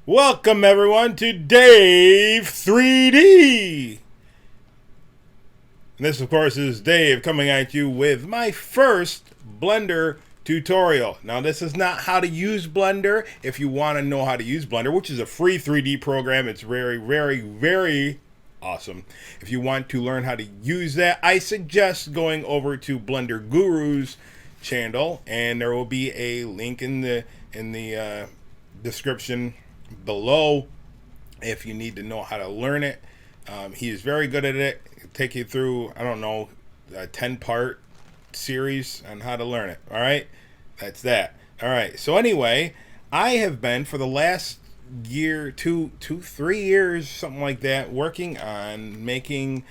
Welcome everyone to Dave 3D. And this of course is Dave coming at you with my first Blender tutorial. Now this is not how to use Blender. If you want to know how to use Blender, which is a free 3D program, it's very awesome. If you want to learn how to use that, I suggest going over to Blender Guru's channel, and there will be a link in the description below if you need to know how to learn it. He is very good at it. He'll take you through, I don't know, a 10-part series on how to learn it. All right, that's that. All right, so anyway, I have been for the last year, 3 years, something like that, working on making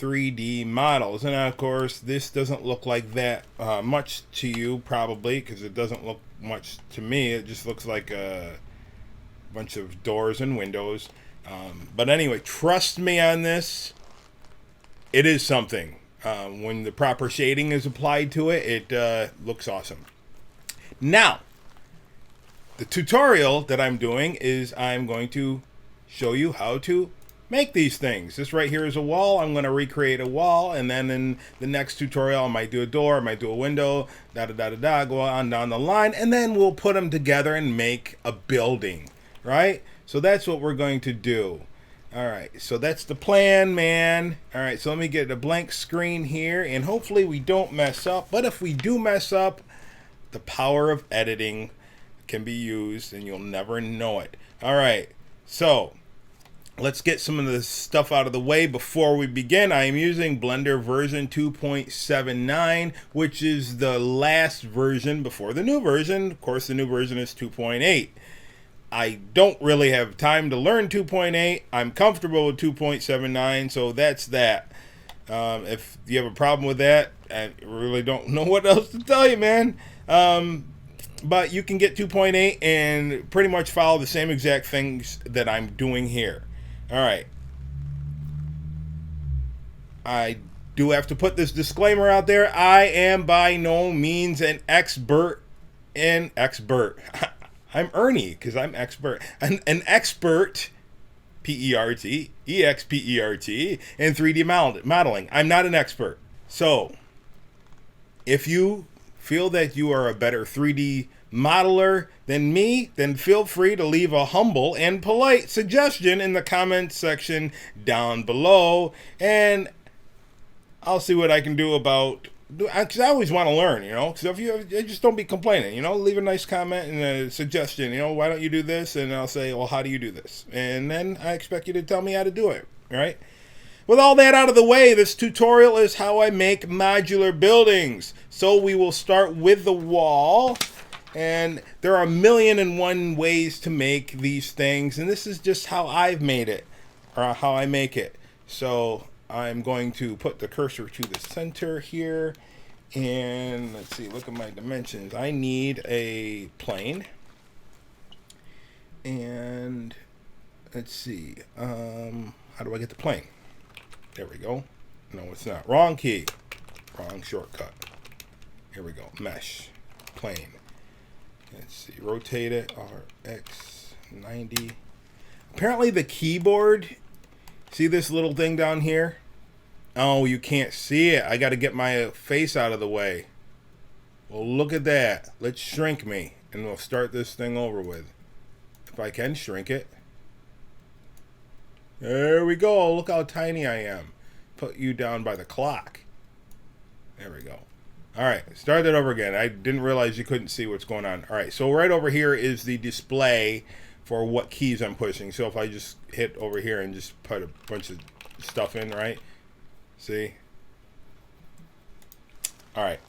3D models. And of course this doesn't look like that much to you probably, because it doesn't look much to me. It just looks like a bunch of doors and windows, but anyway, trust me on this, it is something. When the proper shading is applied to it, it looks awesome. Now the tutorial that I'm doing is I'm going to show you how to make these things. This right here is a wall. I'm going to recreate a wall, and then in the next tutorial I might do a door, I might do a window, go on down the line, and then we'll put them together and make a building, right? So that's what we're going to do. All right, so that's the plan, man. All right, so let me get a blank screen here, and hopefully we don't mess up. But if we do mess up, the power of editing can be used and you'll never know it. All right, so let's get some of the stuff out of the way before we begin. I am using Blender version 2.79, which is the last version before the new version. Of course, the new version is 2.8. I don't really have time to learn 2.8. I'm comfortable with 2.79, so that's that. If you have a problem with that, I really don't know what else to tell you, man. But you can get 2.8 and pretty much follow the same exact things that I'm doing here. All right. I do have to put this disclaimer out there. I am by no means an expert in I'm Ernie because I'm expert. An expert, P-E-R-T, E-X-P-E-R-T, in 3D modeling. I'm not an expert. So, if you feel that you are a better 3D modeler than me, then feel free to leave a humble and polite suggestion in the comments section down below, and I'll see what I can do about, because I always want to learn, you know. So if you just don't be complaining, you know, leave a nice comment and a suggestion, you know, why don't you do this, and I'll say, well, how do you do this, and then I expect you to tell me how to do it, right? With all that out of the way, this tutorial is how I make modular buildings. So we will start with the wall, and there are 1,000,001 ways to make these things, and this is just how I've made it, or how I make it. So I'm going to put the cursor to the center here, and let's see, look at my dimensions. I need a plane, and let's see, how do I get the plane? There we go. No, it's not. Wrong key. Wrong shortcut. Here we go. Mesh. Plane. Let's see. Rotate it. RX 90. Apparently the keyboard. See this little thing down here? Oh, you can't see it. I got to get my face out of the way. Well, look at that. Let's shrink me, and we'll start this thing over with. If I can shrink it. There we go. Look how tiny I am. Put you down by the clock. There we go. All right, start that over again. I didn't realize you couldn't see what's going on. All right, so right over here is the display for what keys I'm pushing. So if I just hit over here and just put a bunch of stuff in, right? See? All right,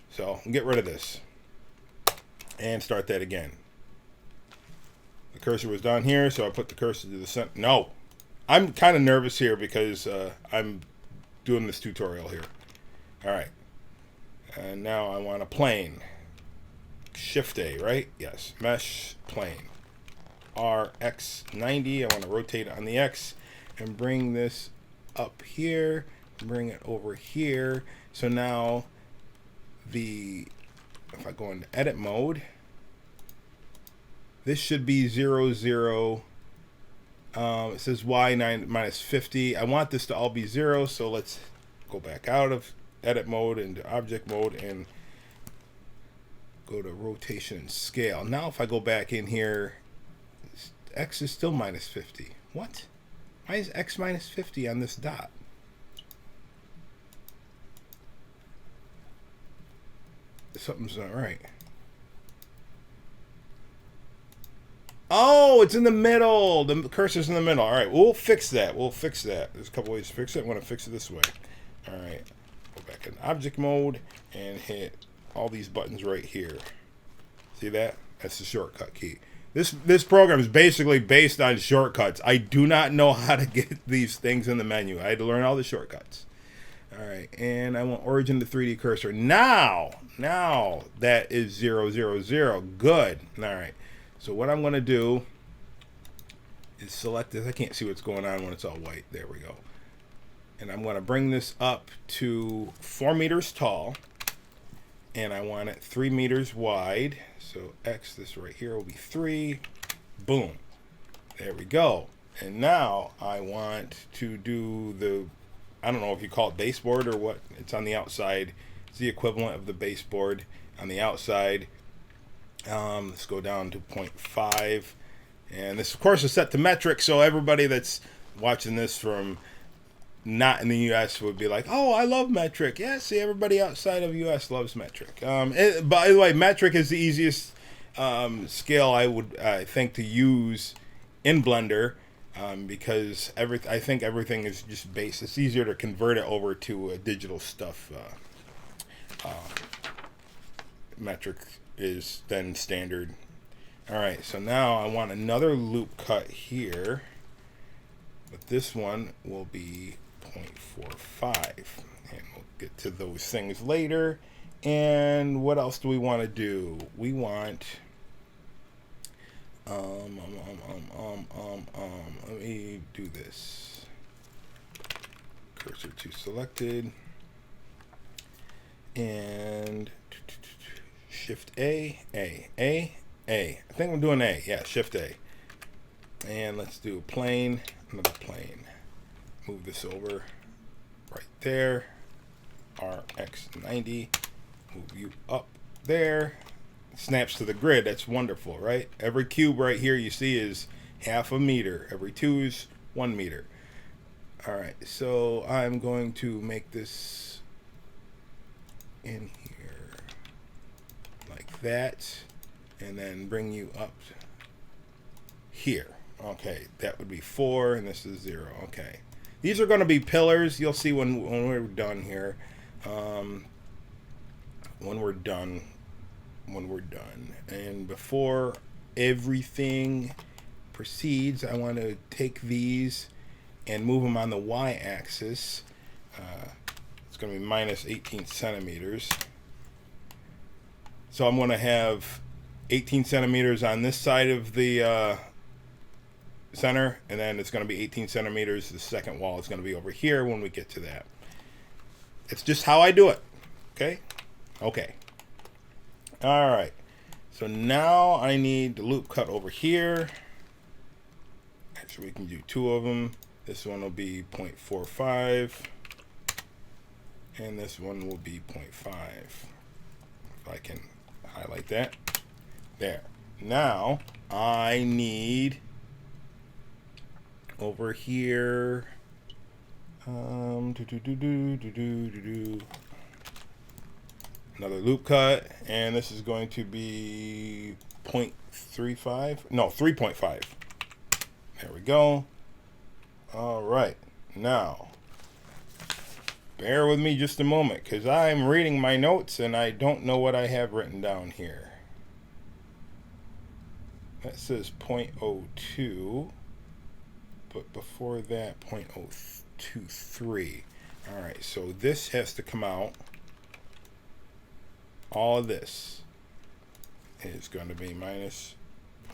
so get rid of this and start that again. The cursor was down here, so I put the cursor to the center. No. I'm kind of nervous here because I'm doing this tutorial here. All right. And now I want a plane. Shift A, right? Yes. Mesh plane. RX90. I want to rotate it on the X and bring this up here. Bring it over here. So now if I go into edit mode, This should be 0, 0. It says y 9 minus 50. I want this to all be 0, so let's go back out of edit mode into object mode and go to rotation and scale. Now if I go back in here, x is still minus 50. What? Why is x minus 50 on this dot? Something's not right. Oh, it's in the middle. The cursor's in the middle. All right, we'll fix that. We'll fix that. There's a couple ways to fix it. I'm going to fix it this way. All right, go back in object mode and hit all these buttons right here. See that? That's the shortcut key. This program is basically based on shortcuts. I do not know how to get these things in the menu. I had to learn all the shortcuts. All right, and I want origin to 3D cursor. Now that is 0, 0, 0. Good. All right. So what I'm going to do is select this. I can't see what's going on when it's all white. There we go. And I'm going to bring this up to 4 meters tall. And I want it 3 meters wide. So X, this right here will be 3. Boom. There we go. And now I want to do the, I don't know if you call it baseboard or what. It's on the outside. It's the equivalent of the baseboard on the outside. Let's go down to 0.5. And this, of course, is set to metric. So everybody that's watching this from not in the U.S. would be like, oh, I love metric. Yeah, see, everybody outside of U.S. loves metric. By the way, metric is the easiest scale I think to use in Blender because I think everything is just based. It's easier to convert it over to digital stuff. Metric is then standard. All right, so now I want another loop cut here, but this one will be 0.45, and we'll get to those things later. And what else do we want to do? We want let me do this. Cursor to selected and Shift A. I think I'm doing A. Yeah, Shift A. And let's do a plane, another plane. Move this over right there. RX90. Move you up there. Snaps to the grid. That's wonderful, right? Every cube right here you see is half a meter. Every 2 is 1 meter. All right, so I'm going to make this in here like that, and then bring you up here. Okay, that would be 4, and this is 0. Okay, these are going to be pillars. You'll see when we're done here. When we're done, and before everything proceeds, I want to take these and move them on the y-axis. It's going to be minus 18 centimeters. So I'm going to have 18 centimeters on this side of the center, and then it's going to be 18 centimeters. The second wall is going to be over here when we get to that. It's just how I do it. Okay? Okay. All right. So now I need the loop cut over here. Actually, we can do 2 of them. This one will be 0.45. And this one will be 0.5. If I can highlight that. There. Now I need over here another loop cut, and this is going to be 0.35. No, 3.5. There we go. All right. Now bear with me just a moment, because I'm reading my notes and I don't know what I have written down here. That says 0.02, but before that 0.023. All right, so this has to come out. All of this is going to be minus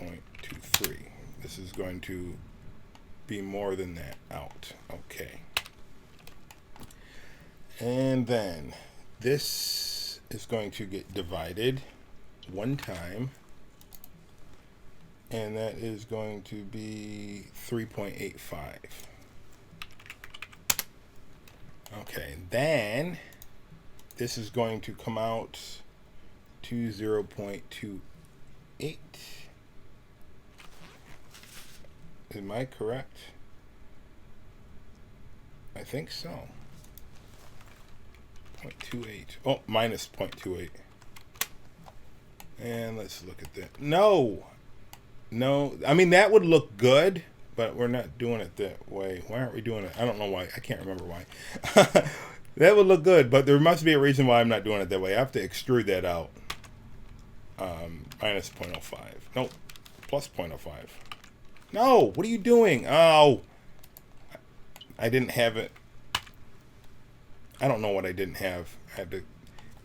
0.23. This is going to be more than that out. Okay. And then this is going to get divided one time. and that is going to be 3.85. Okay, then this is going to come out to 0.28. Am I correct? I think so. 0.28. Oh, minus 0.28. And let's look at that. No. No. I mean, that would look good, but we're not doing it that way. Why aren't we doing it? I don't know why. I can't remember why. That would look good, but there must be a reason why I'm not doing it that way. I have to extrude that out. Minus 0.05. Nope. Plus 0.05. No. What are you doing? Oh. I didn't have it. I don't know what I didn't have. I had to.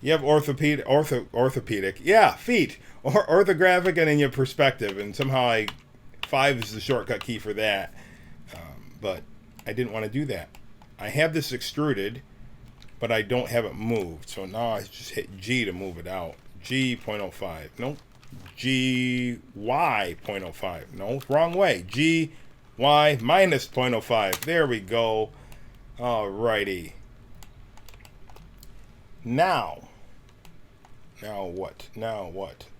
You have orthopedic. Yeah, feet. Or orthographic and in your perspective. And somehow 5 is the shortcut key for that. But I didn't want to do that. I have this extruded, but I don't have it moved. So now I just hit G to move it out. G 0.05. Nope. G Y 0.05. No, wrong way. G Y minus 0.05. There we go. Alrighty. Now what?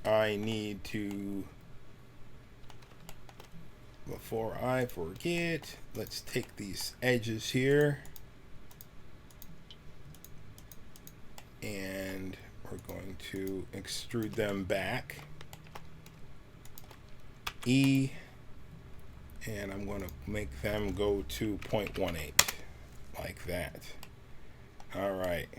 I need to, before I forget, let's take these edges here and we're going to extrude them back. E, and I'm going to make them go to 0.18 like that. All right.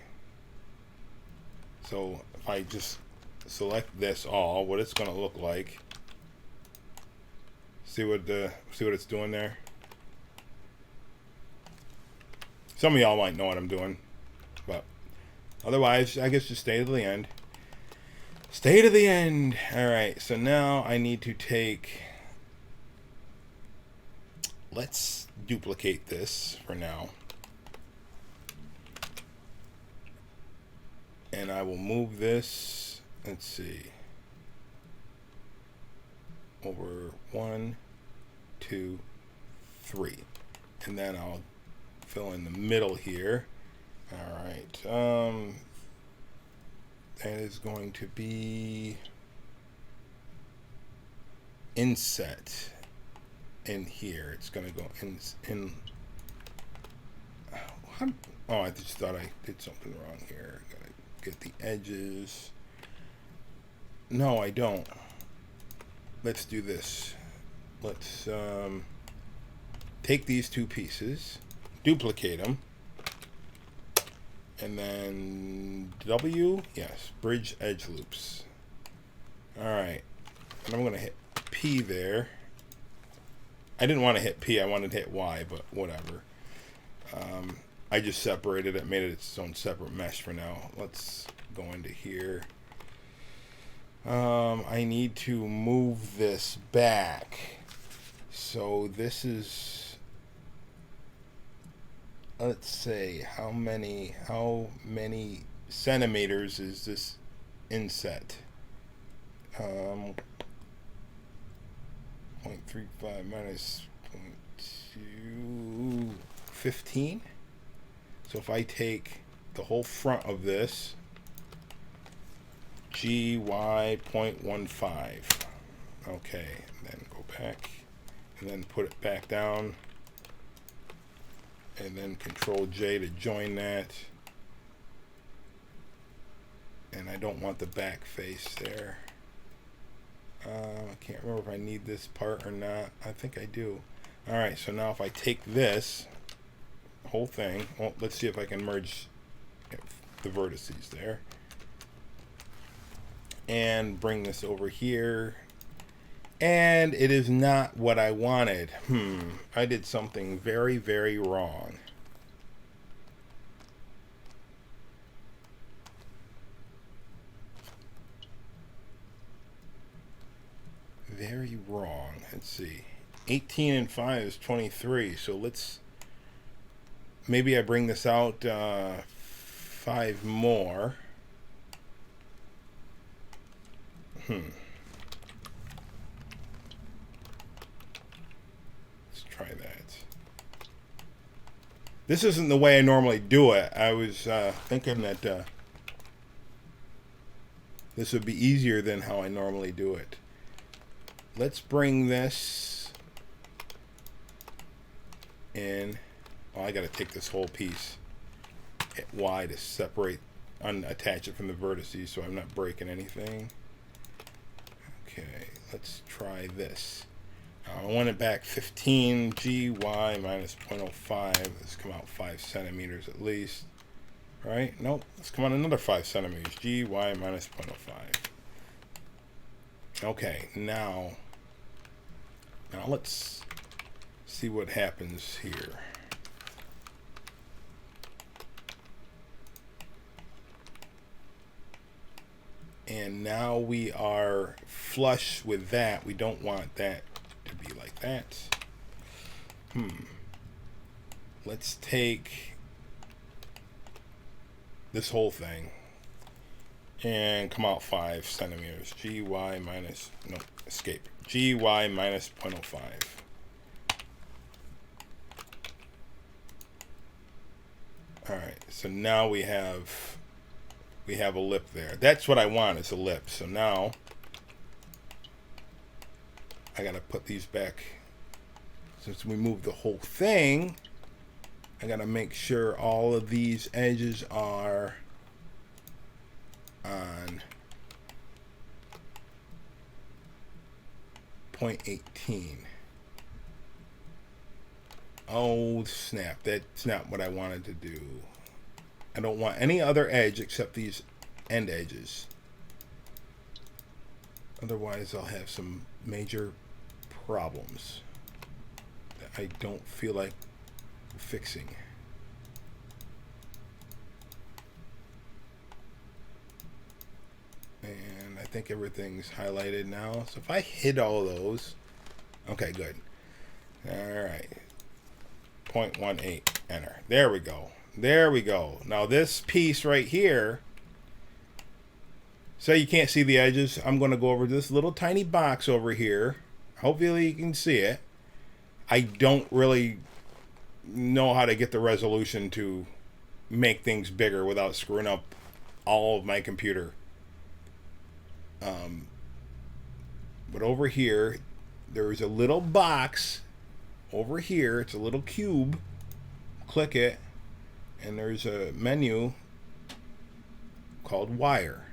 So if I just select this all, what it's going to look like. See what it's doing there. Some of y'all might know what I'm doing, but otherwise, I guess just stay to the end. Stay to the end. All right. So now I need to take. Let's duplicate this for now. And I will move this, let's see, over 1, 2, 3. And then I'll fill in the middle here. All right. That is going to be inset in here. It's going to go in. Oh, I just thought I did something wrong here. Gotta get the edges. No, I don't. Let's do this. Let's take these two pieces, duplicate them, and then W, yes, bridge edge loops. All right, and I'm gonna hit P there. I didn't want to hit P, I wanted to hit Y, but whatever. I just separated it, made it its own separate mesh for now. Let's go into here. I need to move this back. So this is, let's say, how many centimeters is this inset? 0.35 minus 0.2, 15. So if I take the whole front of this, GY 0.15. Okay, and then go back and then put it back down. And then Control J to join that. And I don't want the back face there. I can't remember if I need this part or not. I think I do. Alright, so now if I take this whole thing, well, let's see if I can merge the vertices there. And bring this over here. And it is not what I wanted. I did something very, very wrong. Very wrong. Let's see. 18 and 5 is 23. So let's, maybe I bring this out 5 more. try that. This isn't the way I normally do it. I was thinking that this would be easier than how I normally do it. Let's bring this in. Oh, I got to take this whole piece at Y to separate, unattach it from the vertices so I'm not breaking anything. Okay, let's try this. I want it back 15 GY minus 0.05. Let's come out 5 centimeters at least. Right? Nope. Let's come out another 5 centimeters. GY minus 0.05. Okay, now let's see what happens here. And now we are flush with that. We don't want that to be like that. Let's take this whole thing and come out 5 centimeters. GY minus, no, escape. GY minus 0.05. Alright, so now we have a lip there. That's what I want, is a lip. So now I gotta put these back. Since we moved the whole thing, I gotta make sure all of these edges are on 0.18. Oh snap, that's not what I wanted to do. I don't want any other edge except these end edges. Otherwise I'll have some major problems that I don't feel like fixing. And I think everything's highlighted now. So if I hit all those, okay, good. All right, 0.18, enter. There we go. There we go. Now this piece right here, so you can't see the edges, I'm going to go over this little tiny box over here. Hopefully you can see it. I don't really know how to get the resolution to make things bigger without screwing up all of my computer. But over here, there's a little box over here. It's a little cube. Click it, and there's a menu called Wire.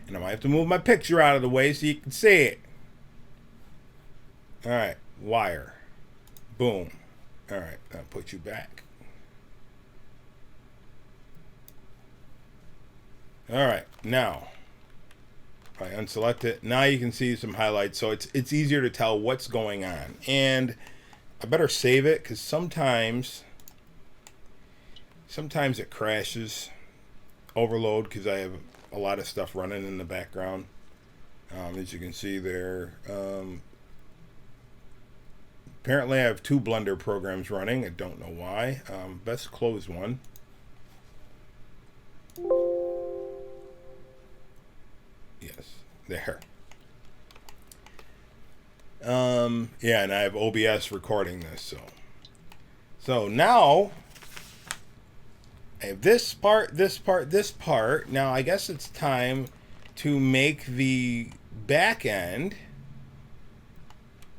And I might have to move my picture out of the way so you can see it. All right, Wire. Boom. All right, I'll put you back. All right, now if I unselect it, now you can see some highlights, so it's easier to tell what's going on. And I better save it because sometimes it crashes, overload, because I have a lot of stuff running in the background. As you can see there, apparently I have 2 Blender programs running. I don't know why. Best close one. Yes, there. Yeah, and I have OBS recording this, so now I have this part, this part, this part. Now I guess it's time to make the back end.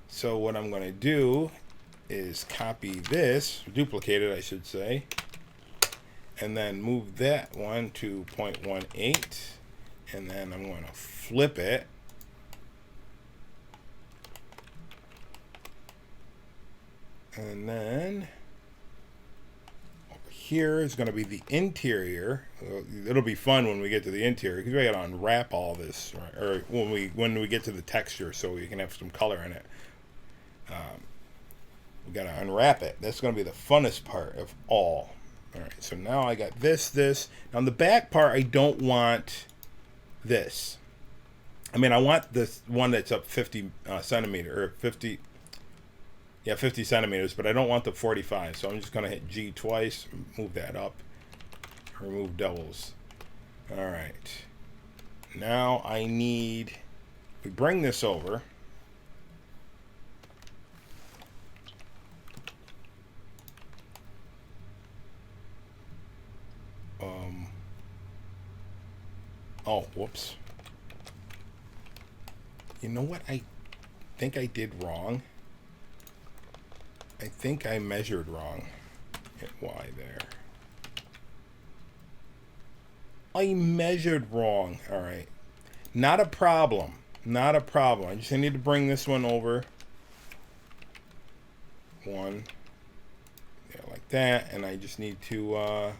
So what I'm going to do is copy this, duplicate it I should say, and then move that one to 0.18, and then I'm going to flip it. And then over here is going to be the interior. It'll be fun when we get to the interior because we got to unwrap all this, right? Or when we get to the texture, so we can have some color in it. We got to unwrap it. That's going to be the funnest part of all. All right. So now I got this. Now on the back part, I don't want this. I mean, I want this one that's up 50 centimeter or 50. Yeah, 50 centimeters, but I don't want the 45, so I'm just going to hit G twice, move that up, remove doubles. All right. Now I need, we bring this over, Oh, whoops. You know what I think I did wrong? I think I measured wrong. Hit Y there. I measured wrong. All right. Not a problem. Not a problem. I just need to bring this one over. One. Yeah, like that. And I just need to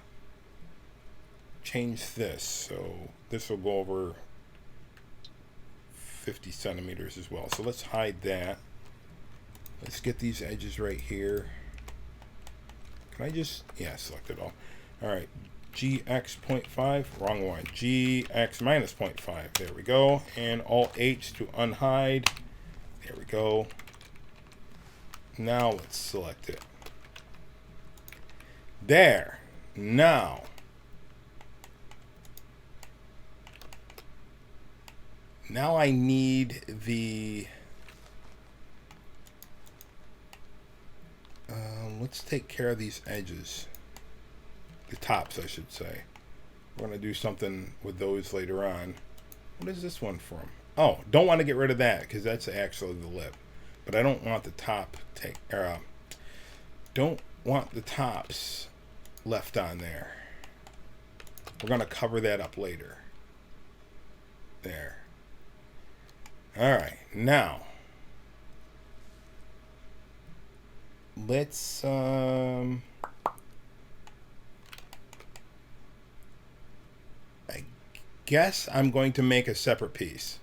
change this. So this will go over 50 centimeters as well. So let's hide that. Let's get these edges right here. Can I just, yeah, select it all. All right, GX 0.5, wrong one. GX minus 0.5, there we go. And Alt H to unhide. There we go. Now let's select it. There. Now. Now I need the, let's take care of these edges. The tops, I should say. We're going to do something with those later on. What is this one from? Oh, don't want to get rid of that because that's actually the lip. But I don't want the top don't want the tops left on there. We're going to cover that up later. There. All right, now let's I guess I'm going to make a separate piece.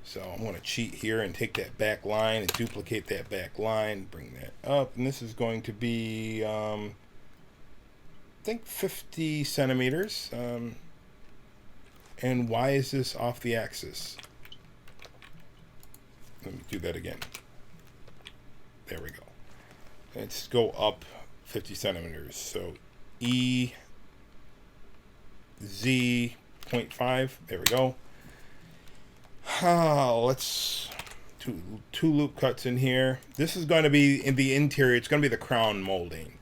So I'm going to cheat here and take that back line and duplicate that back line, bring that up, and this is going to be I think 50 centimeters. And why is this off the axis? Let me do that again. There we go. Let's go up 50 centimeters. So E Z 0.5. There we go. Let's two loop cuts in here. This is going to be in the interior. It's going to be the crown molding.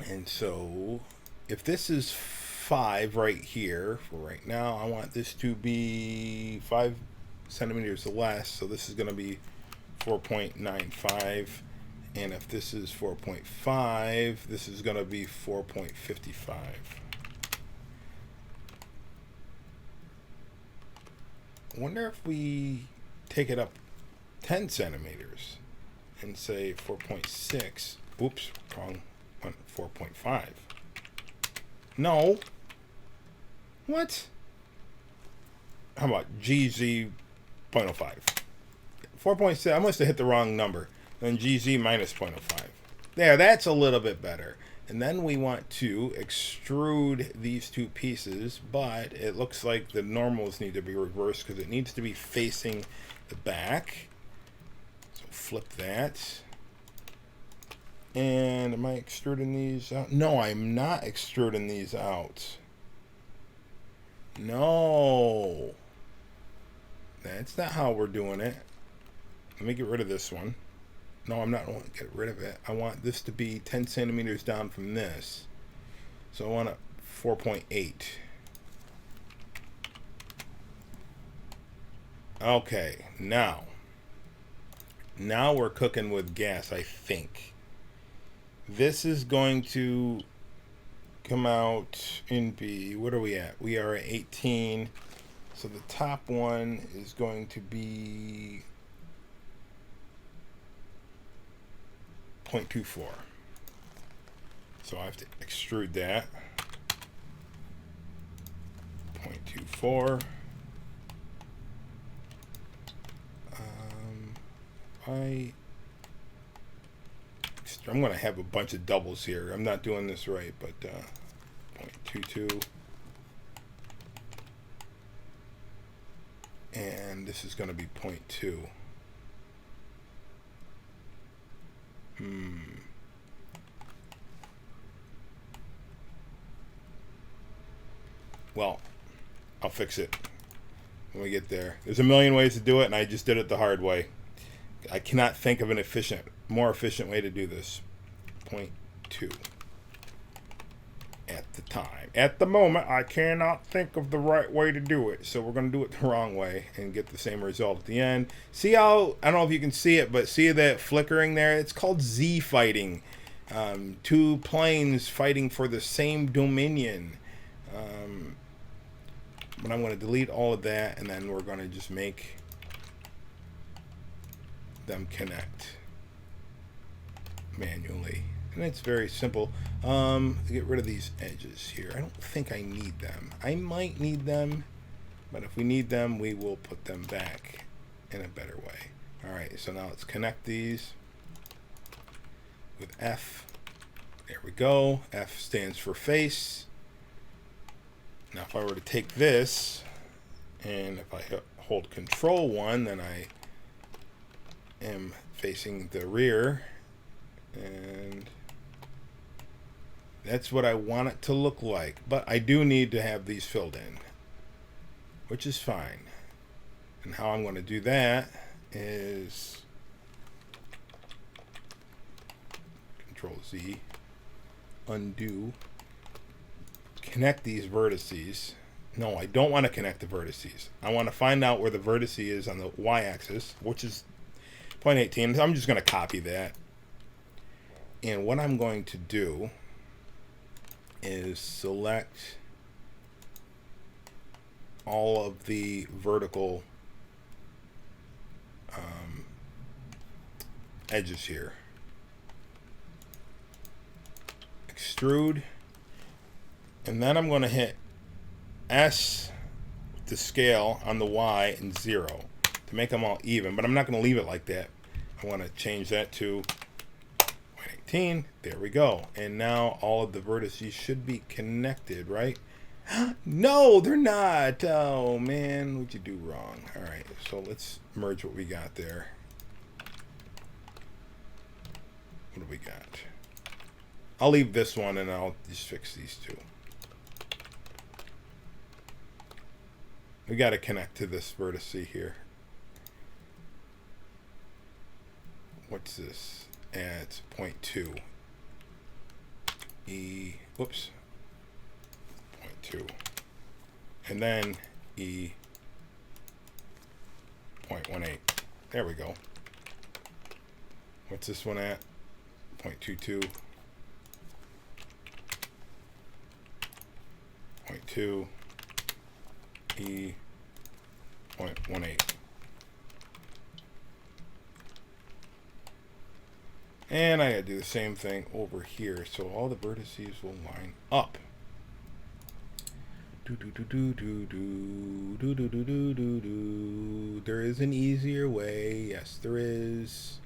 And so if this is 5 right here for right now, I want this to be 5 centimeters less, so this is going to be 4.95, and if this is 4.5, this is going to be 4.55. I wonder if we take it up 10 centimeters and say 4.6. Oops, wrong one. 4.5. No. What? How about GZ 0.05? 4.6. I must have hit the wrong number. Then GZ minus 0.05. There, that's a little bit better. And then we want to extrude these two pieces, but it looks like the normals need to be reversed because it needs to be facing the back. So flip that. And am I extruding these out? No, I'm not extruding these out. No. That's not how we're doing it. Let me get rid of this one. No, I'm not going to get rid of it. I want this to be 10 centimeters down from this. So I want a 4.8. Okay, now we're cooking with gas, I think. This is going to come out in B. What are we at? We are at 18. So the top one is going to be 0.24. So I have to extrude that. 0.24. I'm going to have a bunch of doubles here. I'm not doing this right, but 0.22. And this is going to be 0.2. Well, I'll fix it when we get there. There's a million ways to do it, and I just did it the hard way. I cannot think of an more efficient way to do this. 0.2. at the time. At the moment, I cannot think of the right way to do it, so we're going to do it the wrong way and get the same result at the end. See how, I don't know if you can see it, but see that flickering there? It's called Z fighting. Two planes fighting for the same dominion. But I'm going to delete all of that, and then we're going to just make them connect manually. And it's very simple. Get rid of these edges here. I don't think I need them. I might need them, but if we need them, we will put them back in a better way. All right, so now let's connect these with F. There we go. F stands for face. Now if I were to take this, and if I hold Control 1, then I am facing the rear, and that's what I want it to look like. But I do need to have these filled in, which is fine. And how I'm going to do that is Control Z, undo, connect these vertices. No, I don't want to connect the vertices. I want to find out where the vertex is on the y-axis, which is 0.18. So I'm just going to copy that. And what I'm going to do is select all of the vertical edges here. Extrude. And then I'm going to hit S to scale on the Y and 0 to make them all even. But I'm not going to leave it like that. I want to change that to 0.18. There we go. And now all of the vertices should be connected, right? No, they're not. Oh, man. What'd you do wrong? All right. So let's merge what we got there. What do we got? I'll leave this one and I'll just fix these two. We got to connect to this vertex here. What's this? It's 0.2. E, whoops. 0.2. And then E 0.18. There we go. What's this one at? 0.22. 0.2. E 0.18. And I gotta do the same thing over here, so all the vertices will line up. There is an easier way. Yes, there is.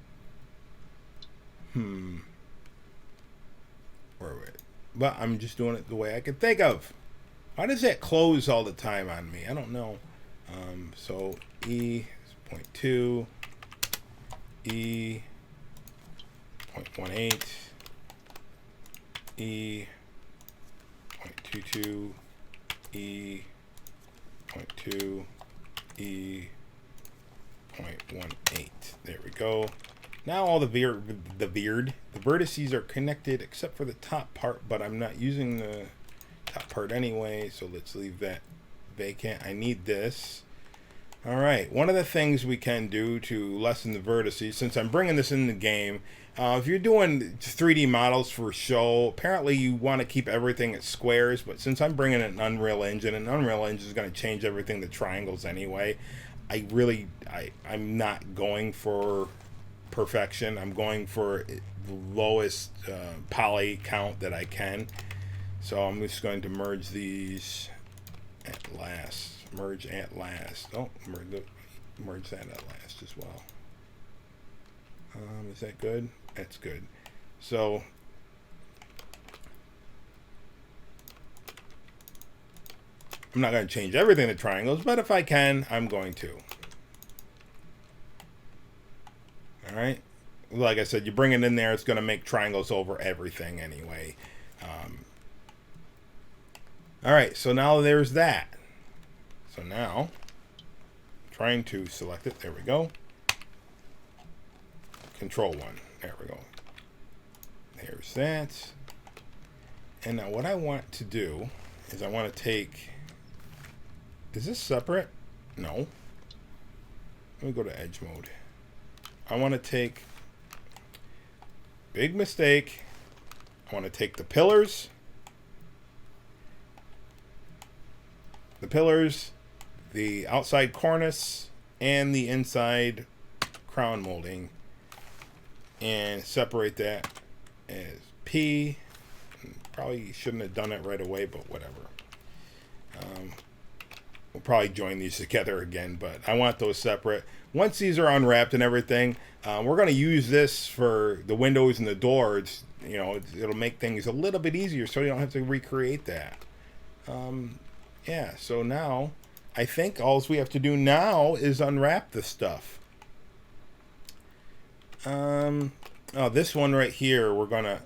But I'm just doing it the way I can think of. Why does that close all the time on me? I don't know. So E is 0.2, E 0.18, E 0.22, E 0.2, E 0.18. There we go. Now all the vertices are connected except for the top part, but I'm not using the top part anyway, so let's leave that vacant. I need this. All right, one of the things we can do to lessen the vertices, since I'm bringing this in the game, if you're doing 3D models for show, apparently you want to keep everything at squares, but since I'm bringing in an Unreal Engine, and Unreal Engine is going to change everything to triangles anyway, I'm not going for perfection. I'm going for the lowest poly count that I can. So I'm just going to merge these at last. Merge at last. Oh, merge that at last as well. Is that good? That's good. So I'm not going to change everything to triangles, but if I can, I'm going to. All right. Like I said, you bring it in there, it's going to make triangles over everything anyway. All right, so now there's that. So now, trying to select it. There we go. Control 1. There we go. There's that. And now what I want to do is I want to take, is this separate? No. Let me go to edge mode. I want to take, big mistake, I want to take the pillars, the outside cornice, and the inside crown molding, and separate that as P. Probably shouldn't have done it right away, but whatever. We'll probably join these together again, but I want those separate. Once these are unwrapped and everything, we're going to use this for the windows and the doors. You know, it'll make things a little bit easier so you don't have to recreate that. Yeah, so now I think all we have to do now is unwrap this stuff. Oh, this one right here, we're gonna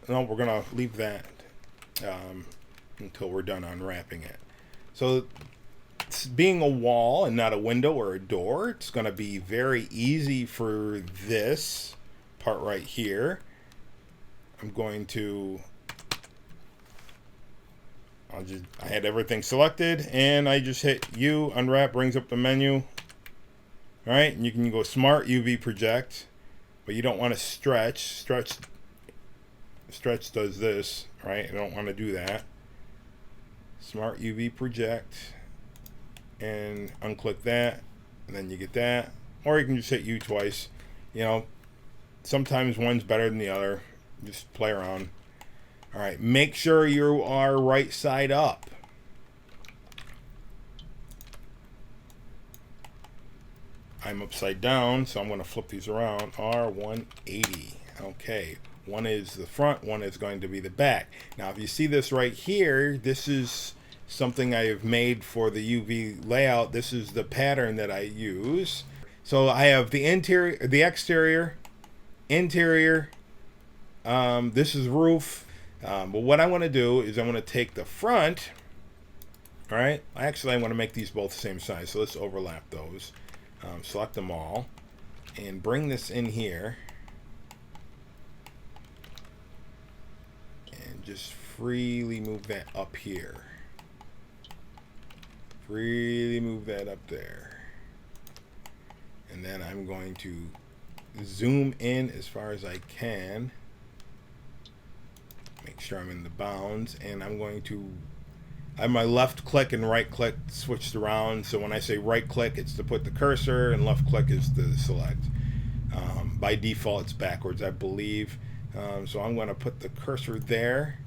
leave that until we're done unwrapping it. So being a wall and not a window or a door, it's going to be very easy for this part right here. I'm going to, I had everything selected and I just hit U, unwrap, brings up the menu. All right, and you can go smart UV project, but you don't want to stretch does this, right? I don't want to do that. Smart UV project, and unclick that, and then you get that. Or you can just hit U twice. You know, sometimes one's better than the other. Just play around. All right, make sure you are right side up. I'm upside down, so I'm going to flip these around. R180. Okay, one is the front, one is going to be the back. Now, if you see this right here, this is something I have made for the UV layout. This is the pattern that I use. So I have the interior, the exterior, interior. This is roof. But what I want to do is I want to take the front. All right. Actually, I want to make these both the same size. So let's overlap those. Select them all and bring this in here. And just freely move that up here. Really move that up there. And then I'm going to zoom in as far as I can. Make sure I'm in the bounds. And I'm going to, I have my left click and right click switched around. So when I say right click, it's to put the cursor, and left click is to select. By default, it's backwards, I believe. So I'm going to put the cursor there.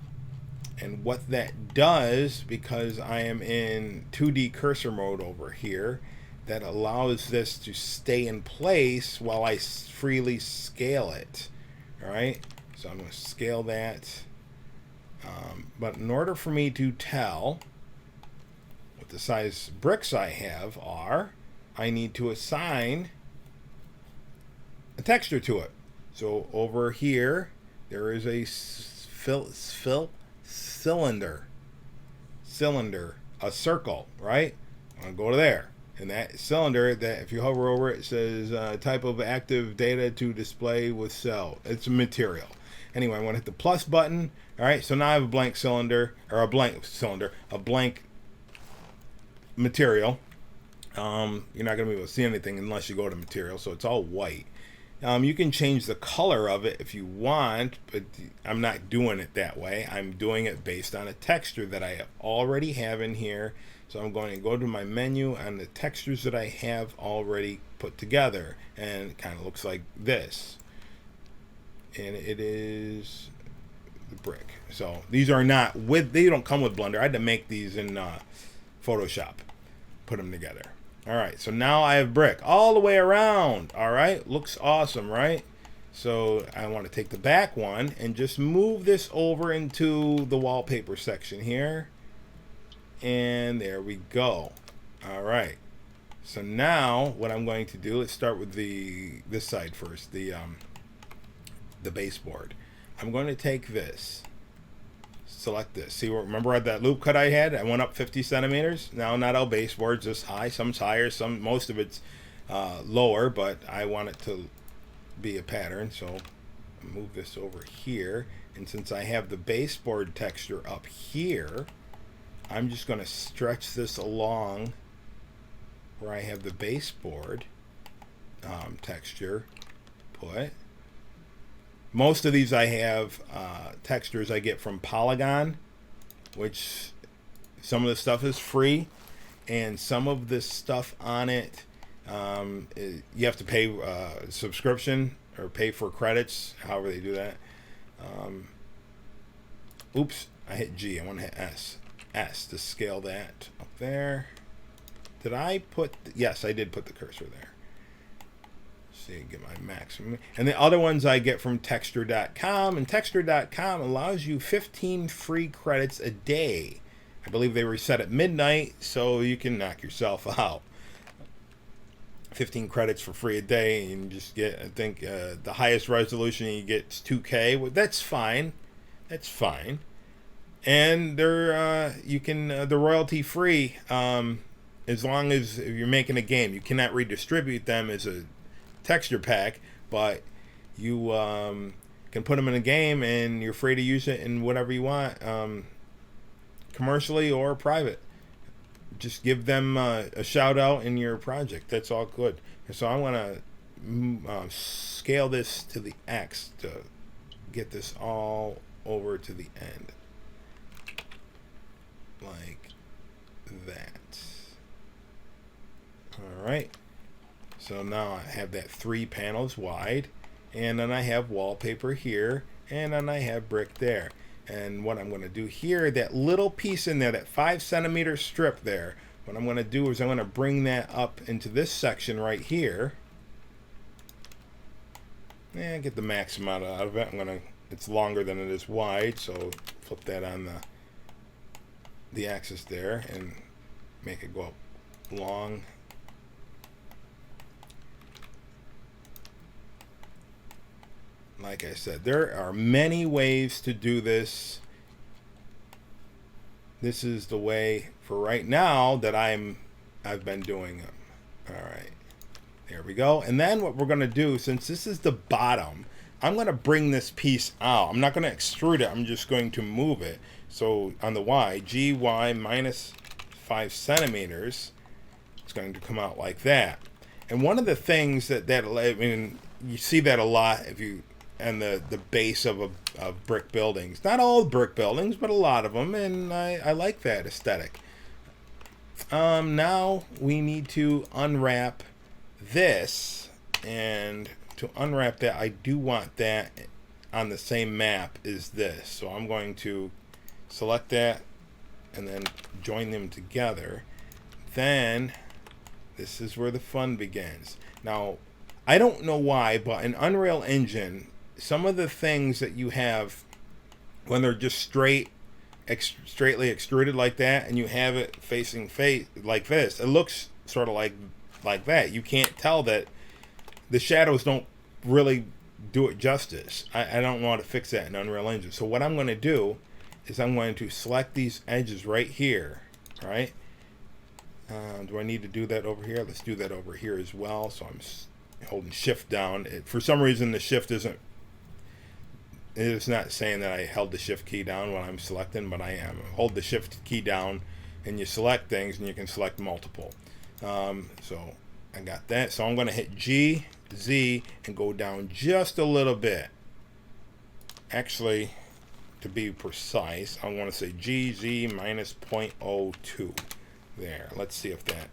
And what that does, because I am in 2D cursor mode over here, that allows this to stay in place while I freely scale it. All right, so I'm going to scale that. But in order for me to tell what the size bricks I have are, I need to assign a texture to it. So over here, there is a cylinder, a circle, right? I'm gonna go to there, and that cylinder, that if you hover over it, says type of active data to display with cell. It's a material. Anyway, I want to hit the plus button. All right, so now I have a blank cylinder, or a blank material. You're not gonna be able to see anything unless you go to material, so it's all white. You can change the color of it if you want, but I'm not doing it that way. I'm doing it based on a texture that I already have in here. So I'm going to go to my menu on the textures that I have already put together, and it kind of looks like this. And it is the brick. So these are not with, they don't come with Blender. I had to make these in Photoshop, put them together. All right, so now I have brick all the way around. All right, looks awesome, right? So I want to take the back one and just move this over into the wallpaper section here. And there we go. All right. So now what I'm going to do, let's start with this side first, the baseboard. I'm going to take this, select this. See, remember that loop cut I had? I went up 50 centimeters. Now, not all baseboards, just high. Some's higher, most of it's lower, but I want it to be a pattern. So move this over here. And since I have the baseboard texture up here, I'm just going to stretch this along where I have the baseboard texture put. Most of these I have textures I get from Polygon, which some of the stuff is free, and some of this stuff on it you have to pay subscription or pay for credits, however they do that. Oops, I hit G. I want to hit S to scale that up there. Did I put... Yes, I did put the cursor there. Let's see, get my maximum. And the other ones I get from Texture.com, and Texture.com allows you 15 free credits a day. I believe they reset at midnight, so you can knock yourself out. 15 credits for free a day, and you just get, I think, the highest resolution you get is 2K. Well, that's fine. That's fine. And they're you can they're royalty free as long as you're making a game. You cannot redistribute them as a texture pack, but you can put them in a game, and you're free to use it in whatever you want, commercially or private. Just give them a shout out in your project. That's all good. And so I want to scale this to the X to get this all over to the end, like that. All right. So now I have that 3 panels wide, and then I have wallpaper here, and then I have brick there. And what I'm going to do here, that little piece in there, that 5 centimeter strip there, what I'm going to do is I'm going to bring that up into this section right here. And get the max amount out of it. It's longer than it is wide, so flip that on the axis there and make it go up long. Like I said, there are many ways to do this. This is the way for right now that I've been doing them. All right, there we go. And then what we're going to do, since this is the bottom, I'm going to bring this piece out. I'm not going to extrude it. I'm just going to move it. So on the Y, GY minus 5 centimeters, it's going to come out like that. And one of the things that I mean, you see that a lot if you and the base of brick buildings. Not all brick buildings, but a lot of them, and I like that aesthetic. Now we need to unwrap this, and to unwrap that, I do want that on the same map as this. So I'm going to select that and then join them together. Then this is where the fun begins. Now, I don't know why, but in Unreal Engine, some of the things that you have when they're just straightly extruded like that, and you have it facing face like this, it looks sort of like that. You can't tell that the shadows don't really do it justice. I don't want to fix that in Unreal Engine. So what I'm going to do is I'm going to select these edges right here, right? Do I need to do that over here? Let's do that over here as well. So I'm holding shift down. For some reason the shift it's not saying that I held the shift key down when I'm selecting, but I am. Hold the shift key down and you select things, and you can select multiple. So I got that. So I'm going to hit G, Z, and go down just a little bit. Actually, to be precise, I want to say G, Z minus 0.02. There. Let's see if that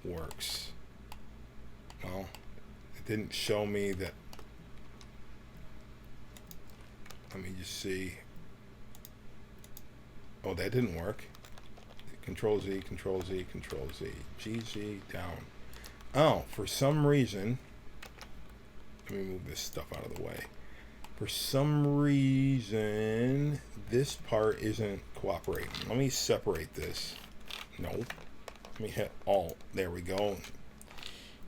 works. Well, it didn't show me that. Let me just see. Oh, that didn't work. Control Z, Control Z, Control Z. GZ down. Oh, for some reason, let me move this stuff out of the way. For some reason, this part isn't cooperating. Let me separate this. No. Let me hit Alt. There we go.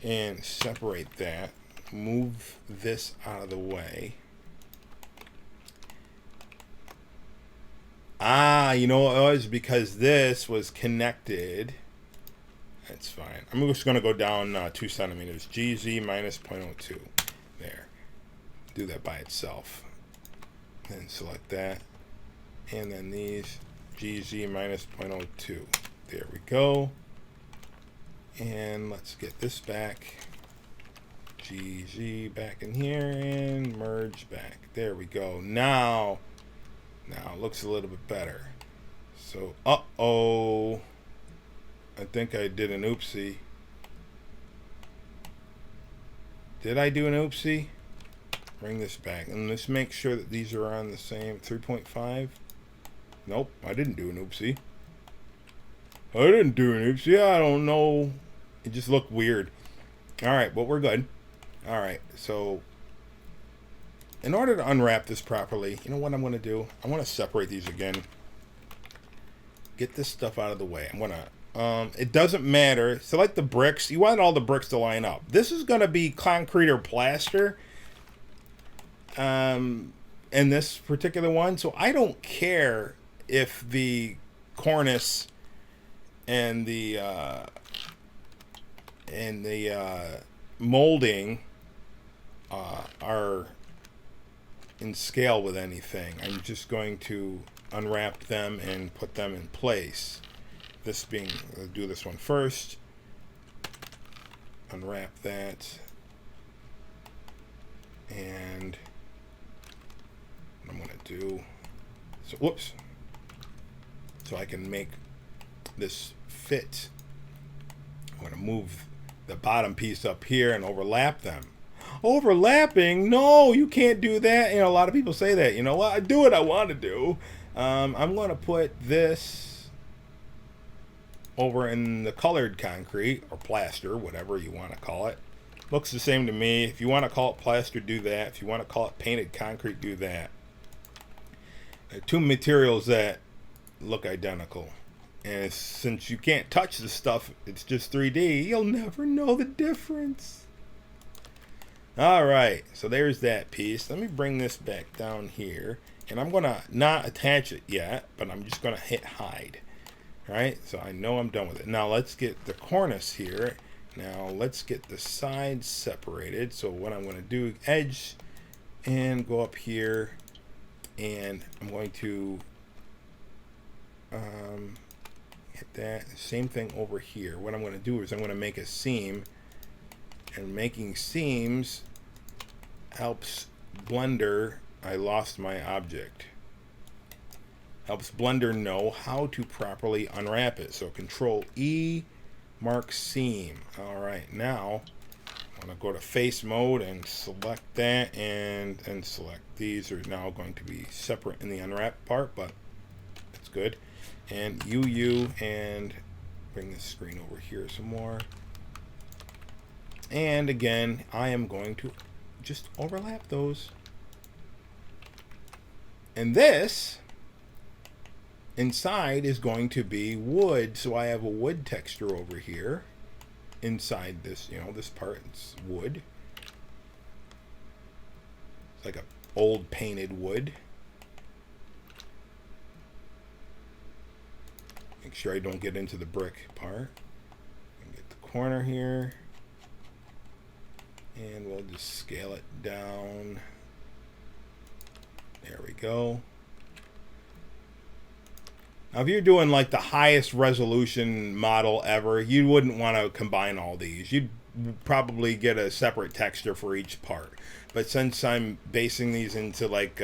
And separate that. Move this out of the way. Ah, you know what it was? Because this was connected. That's fine. I'm just going to go down 2 centimeters. GZ minus 0.02. There. do that by itself. And select that. And then these GZ minus 0.02. There we go. And let's get this back. GZ back in here and merge back. There we go. Now it looks a little bit better. So, uh-oh. I think I did an oopsie. Did I do an oopsie? Bring this back. And let's make sure that these are on the same 3.5. Nope, I didn't do an oopsie. I didn't do an oopsie. I don't know. It just looked weird. Alright, but we're good. Alright, so in order to unwrap this properly, you know what I'm going to do? I want to separate these again. Get this stuff out of the way. I'm going to, it doesn't matter. Select the bricks. You want all the bricks to line up. This is going to be concrete or plaster. In this particular one. So I don't care if the cornice and the molding are in scale with anything. I'm just going to unwrap them and put them in place. This being, I'll do this one first. Unwrap that. And what I'm going to do, so whoops, so I can make this fit. I'm going to move the bottom piece up here and overlap them. Overlapping? No, you can't do that. You know, a lot of people say that. You know what? I do what I want to do. I'm going to put this over in the colored concrete or plaster, whatever you want to call it. Looks the same to me. If you want to call it plaster, do that. If you want to call it painted concrete, do that. There are two materials that look identical. And since you can't touch the stuff, it's just 3D, you'll never know the difference. Alright, so there's that piece. Let me bring this back down here. And I'm going to not attach it yet, but I'm just going to hit hide. Alright, so I know I'm done with it. Now let's get the cornice here. Now let's get the sides separated. So what I'm going to do, edge, and go up here. And I'm going to hit that. Same thing over here. What I'm going to do is I'm going to make a seam. And making seams helps Blender. I lost my object. Helps Blender know how to properly unwrap it. So Control E, mark seam. Alright, now I'm going to go to face mode and select that and select. These are now going to be separate in the unwrap part, but that's good. And UU, and bring this screen over here some more. And again, I am going to just overlap those. And this inside is going to be wood, so I have a wood texture over here. Inside this, you know, this part, it's wood. It's like a old painted wood. Make sure I don't get into the brick part. And get the corner here. And we'll just scale it down. There we go. Now, if you're doing like the highest resolution model ever, you wouldn't want to combine all these. You'd probably get a separate texture for each part. But since I'm basing these into like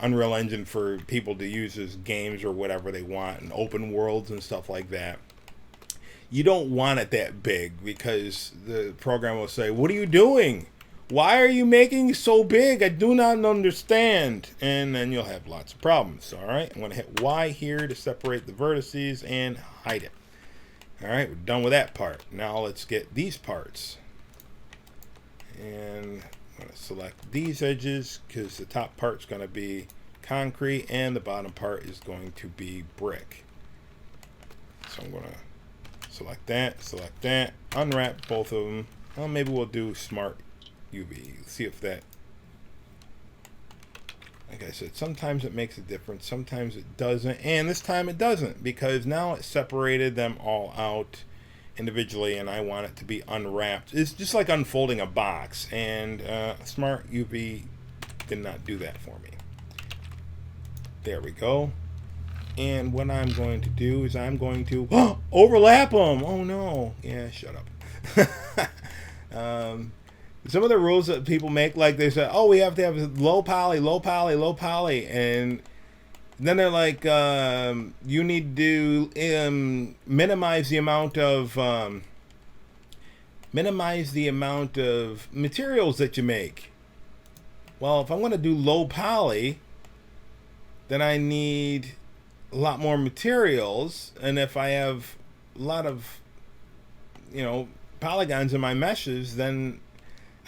Unreal Engine for people to use as games or whatever they want, and open worlds and stuff like that, you don't want it that big because the program will say, "What are you doing? Why are you making so big? I do not understand." And then you'll have lots of problems. All right, I'm going to hit Y here to separate the vertices and hide it. All right, we're done with that part. Now let's get these parts. And I'm going to select these edges because the top part's going to be concrete and the bottom part is going to be brick. So I'm going to select that, unwrap both of them. Well, maybe we'll do smart UV. See if that, like I said, sometimes it makes a difference, sometimes it doesn't, and this time it doesn't because now it separated them all out individually, and I want it to be unwrapped. It's just like unfolding a box, and Smart UV did not do that for me. There we go. And what I'm going to do is I'm going to overlap them. Oh no. Yeah, shut up. Some of the rules that people make, like they say, oh, we have to have low poly, low poly, low poly. And then they're like, you need to minimize the amount of materials that you make. Well, if I'm going to do low poly, then I need a lot more materials, and if I have a lot of, polygons in my meshes, then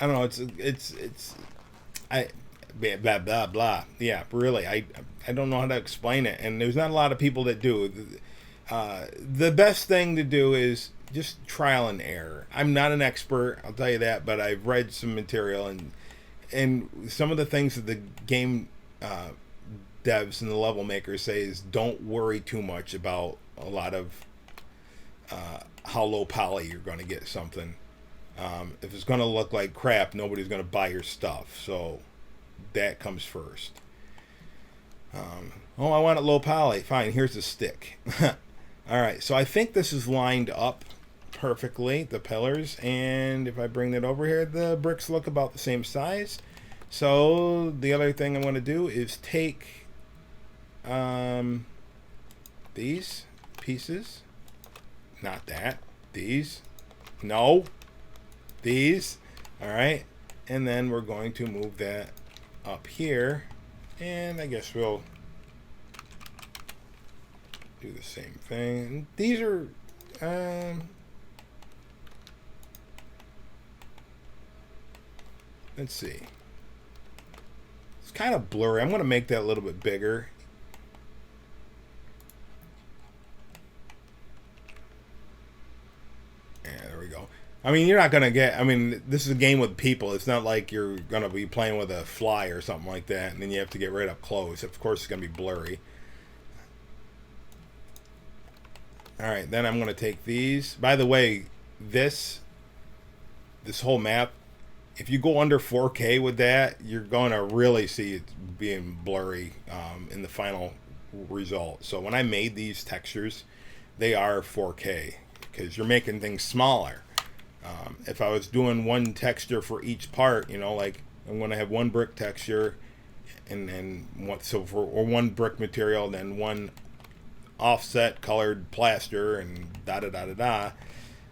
I don't know. It's blah blah blah. Yeah, really, I don't know how to explain it, and there's not a lot of people that do. The best thing to do is just trial and error. I'm not an expert, I'll tell you that, but I've read some material, and some of the things that the game devs and the level makers say is don't worry too much about a lot of how low poly you're going to get something. If it's going to look like crap, nobody's going to buy your stuff, so that comes first. I want it low poly. Fine, here's the stick. Alright, so I think this is lined up perfectly, the pillars, and if I bring that over here, the bricks look about the same size. So the other thing I'm going to do is take these pieces, not that, these, no, these, all right, and then we're going to move that up here, and I guess we'll do the same thing. These are let's see, it's kind of blurry. I'm going to make that a little bit bigger. I mean, you're not going to get... I mean, this is a game with people. It's not like you're going to be playing with a fly or something like that, and then you have to get right up close. Of course, it's going to be blurry. Alright, then I'm going to take these. By the way, this whole map, if you go under 4K with that, you're going to really see it being blurry in the final result. So when I made these textures, they are 4K, because you're making things smaller. If I was doing one texture for each part, like I'm going to have one brick texture and one brick material, and then one offset colored plaster, and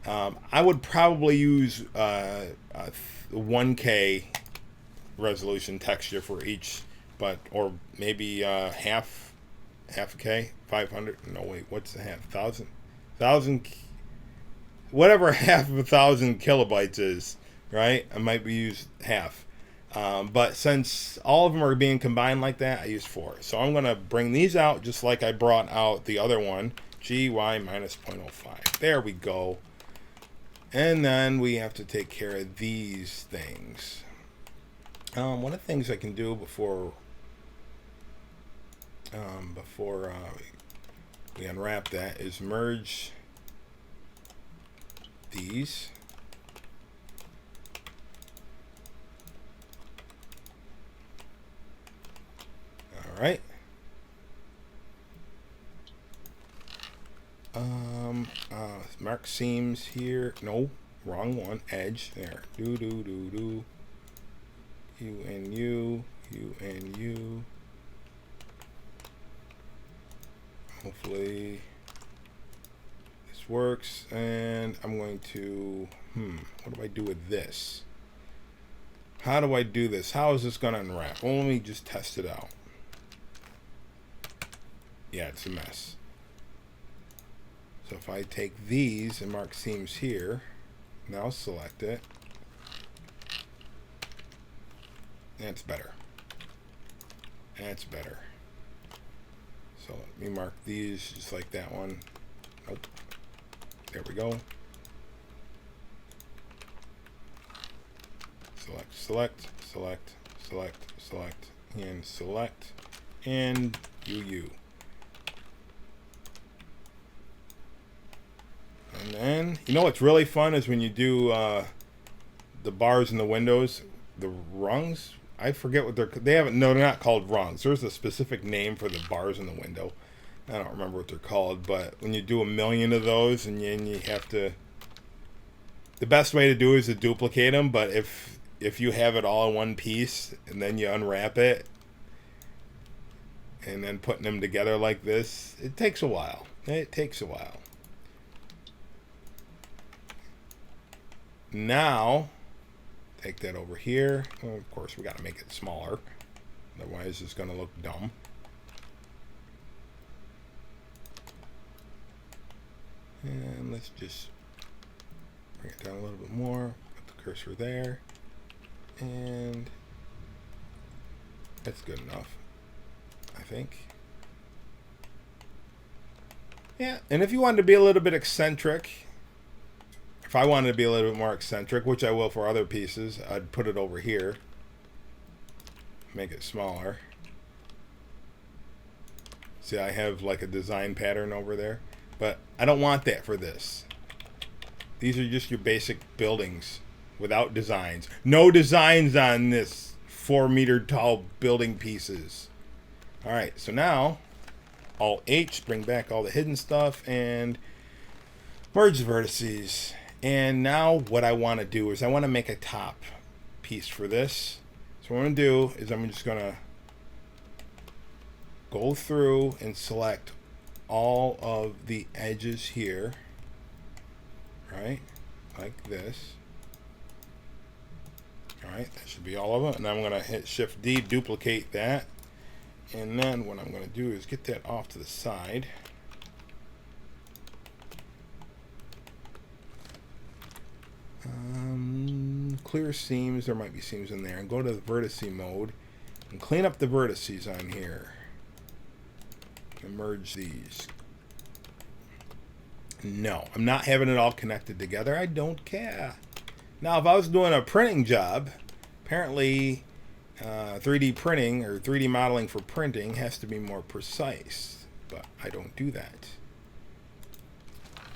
I would probably use a 1K resolution texture for each, or maybe half a K, 500. No, wait, what's the half? 1,000. Whatever half of 1,000 kilobytes is, right? I might be used half. But since all of them are being combined like that, I use 4. So I'm going to bring these out just like I brought out the other one. GY minus 0.05. There we go. And then we have to take care of these things. One of the things I can do before we unwrap that is merge these. All right. Mark seams here. No, wrong one. Edge there. You and you. You and you. Hopefully this works. And I'm going to, what do I do with this? How do I do this? How is this going to unwrap? Well, let me just test it out. Yeah, it's a mess. So if I take these and mark seams here, now select it. That's better. That's better. So let me mark these just like that one. Nope. There we go. Select, select, select, select, select, and select, and you. And then, you know what's really fun is when you do the bars and the windows, the rungs. I forget what they haven't. No, they're not called rungs. There's a specific name for the bars in the window. I don't remember what they're called, but when you do 1,000,000 of those, and you have to. The best way to do is to duplicate them, but if you have it all in one piece and then you unwrap it, and then putting them together like this, it takes a while. It takes a while. Now, take that over here. Well, of course, we got to make it smaller. Otherwise, it's going to look dumb. And let's just bring it down a little bit more. Put the cursor there. And that's good enough, I think. Yeah, and if you wanted to be a little bit eccentric, if I wanted to be a little bit more eccentric, which I will for other pieces, I'd put it over here. Make it smaller. See, I have like a design pattern over there. But I don't want that for this. These are just your basic buildings without designs. No designs on this 4-meter tall building pieces. Alright, so now Alt-H, bring back all the hidden stuff and merge the vertices. And now what I want to do is I want to make a top piece for this. So what I'm going to do is I'm just going to go through and select all of the edges here, right, like this. All right, that should be all of them. And I'm going to hit Shift D, duplicate that. And then what I'm going to do is get that off to the side. Clear seams, there might be seams in there. And go to the vertice mode and clean up the vertices on here. And merge these. No, I'm not having it all connected together. I don't care. Now, if I was doing a printing job, apparently 3D printing or 3D modeling for printing has to be more precise, but I don't do that.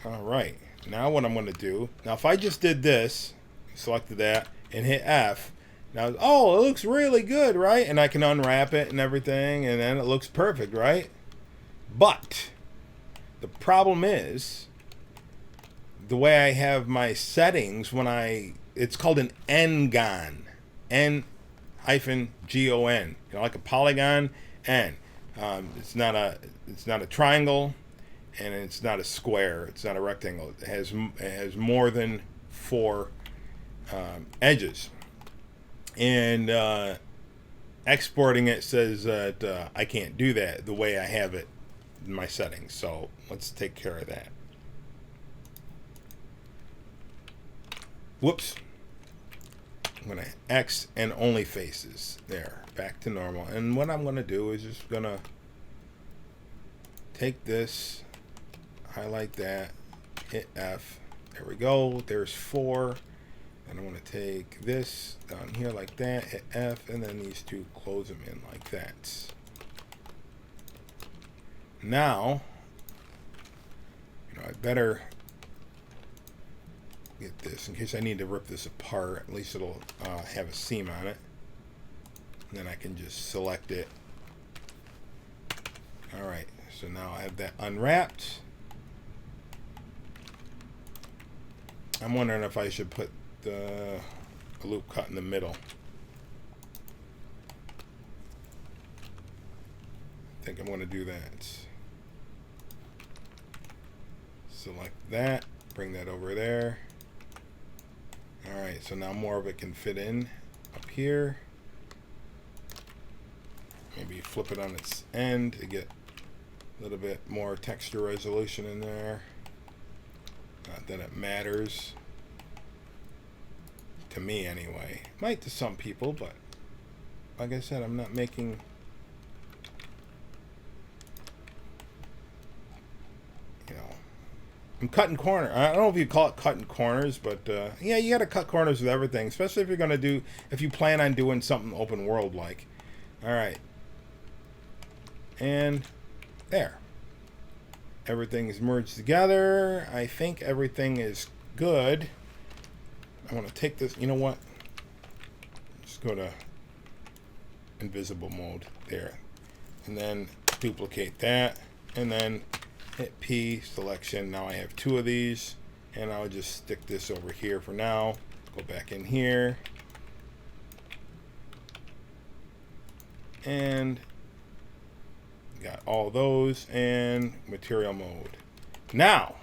All right, now what I'm going to do, now if I just did this, selected that, and hit F, now, oh, it looks really good, right? And I can unwrap it and everything, and then it looks perfect, right? But the problem is the way I have my settings when it's called an N-gon, N-G-O-N, you know, like a polygon, N. It's not a triangle, and it's not a square. It's not a rectangle. It has more than 4 edges, and exporting it says that I can't do that the way I have it in my settings. So let's take care of that. Whoops. I'm going to X and only faces. There, back to normal. And what I'm going to do is just going to take this, highlight that, hit F. There we go. There's 4. And I'm going to take this down here like that, hit F, and then these two, close them in like that. Now, you know, I better get this in case I need to rip this apart. At least it'll have a seam on it. And then I can just select it. All right, so now I have that unwrapped. I'm wondering if I should put a loop cut in the middle. I think I'm going to do that. Select that, bring that over there. Alright, so now more of it can fit in up here. Maybe flip it on its end to get a little bit more texture resolution in there. Not that it matters. To me anyway. Might to some people, but like I said, I'm not making... You know, I'm cutting corners. I don't know if you call it cutting corners, but yeah, you got to cut corners with everything, especially if you're going to do, if you plan on doing something open world like. All right. And there. Everything is merged together. I think everything is good. I want to take this. You know what? Just go to invisible mode there. And then duplicate that. And then hit P, selection. Now I have 2 of these. And I'll just stick this over here for now. Go back in here. And got all those and material mode. Now,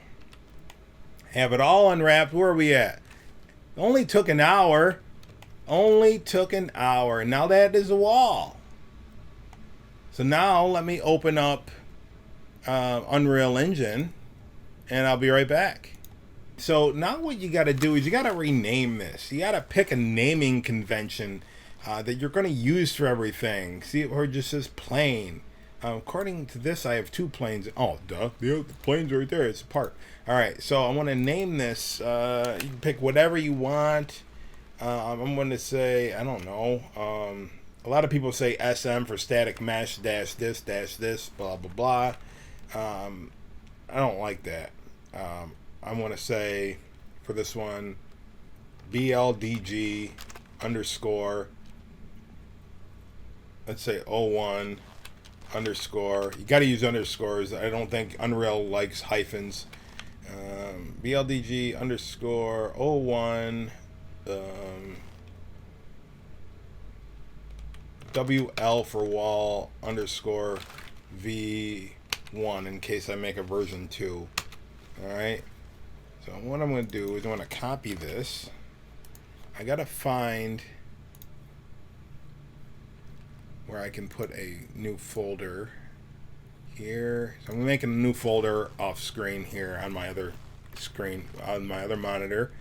have it all unwrapped. Where are we at? Only took an hour. Only took an hour. Now that is a wall. So now let me open up Unreal Engine and I'll be right back. So now what you got to do is you got to rename this. You got to pick a naming convention that you're going to use for everything. See, or it just says plane. According to this, I have 2 planes. Oh, duh. The plane's right there. It's a part. All right. So I want to name this. You can pick whatever you want. I'm going to say, I don't know. A lot of people say SM for static mesh dash this, blah, blah, blah. I don't like that. I want to say for this one, BLDG underscore, let's say 01 underscore. You got to use underscores. I don't think Unreal likes hyphens. BLDG underscore 01 WL for wall underscore V1 in case I make a version 2. Alright. So what I'm going to do is I want to copy this. I got to find where I can put a new folder here. So I'm making a new folder off screen here on my other screen, on my other monitor.